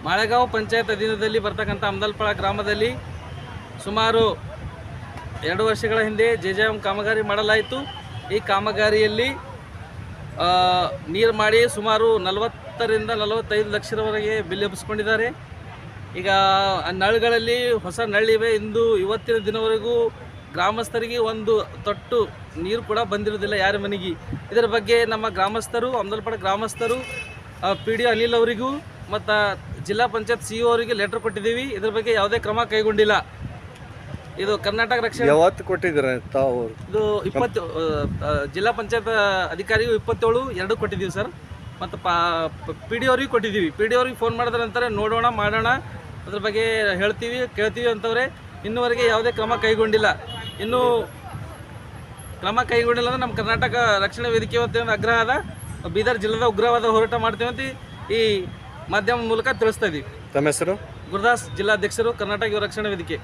ಮಾಳೆಗಾಂವ್ ಪಂಚಾಯತ್ ಅಧೀನದಲ್ಲಿ ಬರ್ತಕ್ಕಂಥ ಅಮದಲ್ಪಳ ಗ್ರಾಮದಲ್ಲಿ ಸುಮಾರು 2 ವರ್ಷಗಳ ಹಿಂದೆ ಜೆಜೆಎಂ ಕಾಮಗಾರಿ ಮಾಡಲಾಯಿತು. ಈ ಕಾಮಗಾರಿಯಲ್ಲಿ ನೀರು ಮಾಡಿ ಸುಮಾರು 40 ರಿಂದ 45 ಲಕ್ಷದವರೆಗೆ ಬಿಲ್ ಎಬ್ಬಿಸ್ಕೊಂಡಿದ್ದಾರೆ. ಈಗ ನಳಗಳಲ್ಲಿ ಹೊಸ ನಳ್ಳಿವೆ. ಇವತ್ತಿನ ದಿನವರೆಗೂ ಗ್ರಾಮಸ್ಥರಿಗೆ ಒಂದು ತೊಟ್ಟು ನೀರು ಕೂಡ ಬಂದಿರೋದಿಲ್ಲ ಯಾರ ಮನೆಗೆ. ಇದರ ಬಗ್ಗೆ ನಮ್ಮ ಗ್ರಾಮಸ್ಥರು, ಅಮದಲ್ಪಳ ಗ್ರಾಮಸ್ಥರು PDO ಅನಿಲ್ ಅವರಿಗೂ ಮತ್ತು ಜಿಲ್ಲಾ ಪಂಚಾಯತ್ CO ಅವರಿಗೆ ಲೆಟರ್ ಕೊಟ್ಟಿದ್ದೀವಿ. ಇದ್ರ ಬಗ್ಗೆ ಯಾವುದೇ ಕ್ರಮ ಕೈಗೊಂಡಿಲ್ಲ. ಇದು ಕರ್ನಾಟಕ ರಕ್ಷಣೆ ಯಾವತ್ತು ಕೊಟ್ಟಿದ್ದೀರ ತಾವು? ಇದು 20 ಜಿಲ್ಲಾ ಪಂಚಾಯತ್ ಅಧಿಕಾರಿಗೂ 27/2 ಕೊಟ್ಟಿದ್ದೀವಿ ಸರ್. ಮತ್ತು PDO ಅವ್ರಿಗೆ ಕೊಟ್ಟಿದ್ದೀವಿ. PDO ಅವ್ರಿಗೆ ಫೋನ್ ಮಾಡಿದ ನಂತರ ನೋಡೋಣ, ಮಾಡೋಣ, ಅದ್ರ ಬಗ್ಗೆ ಹೇಳ್ತೀವಿ, ಕೇಳ್ತೀವಿ ಅಂತವ್ರೆ. ಇನ್ನೂವರೆಗೆ ಯಾವುದೇ ಕ್ರಮ ಕೈಗೊಂಡಿಲ್ಲ. ಇನ್ನೂ ಕ್ರಮ ಕೈಗೊಂಡಿಲ್ಲ ಅಂದರೆ ನಮ್ಮ ಕರ್ನಾಟಕ ರಕ್ಷಣಾ ವೇದಿಕೆ ವತಿಯಿಂದ ಆಗ್ರಹ ಅದ. ಬೀದರ್ ಜಿಲ್ಲೆದ ಉಗ್ರವಾದ ಹೋರಾಟ ಮಾಡ್ತೀವಿ ಅಂತ ಈ ಮಾಧ್ಯಮ ಮೂಲಕ ತಿಳಿಸ್ತಾ ಇದ್ದೀವಿ. ತಮ್ಮ ಹೆಸರು? ಗುರುದಾಸ್, ಜಿಲ್ಲಾಧ್ಯಕ್ಷರು, ಕರ್ನಾಟಕ ಯುವ ರಕ್ಷಣಾ ವೇದಿಕೆ.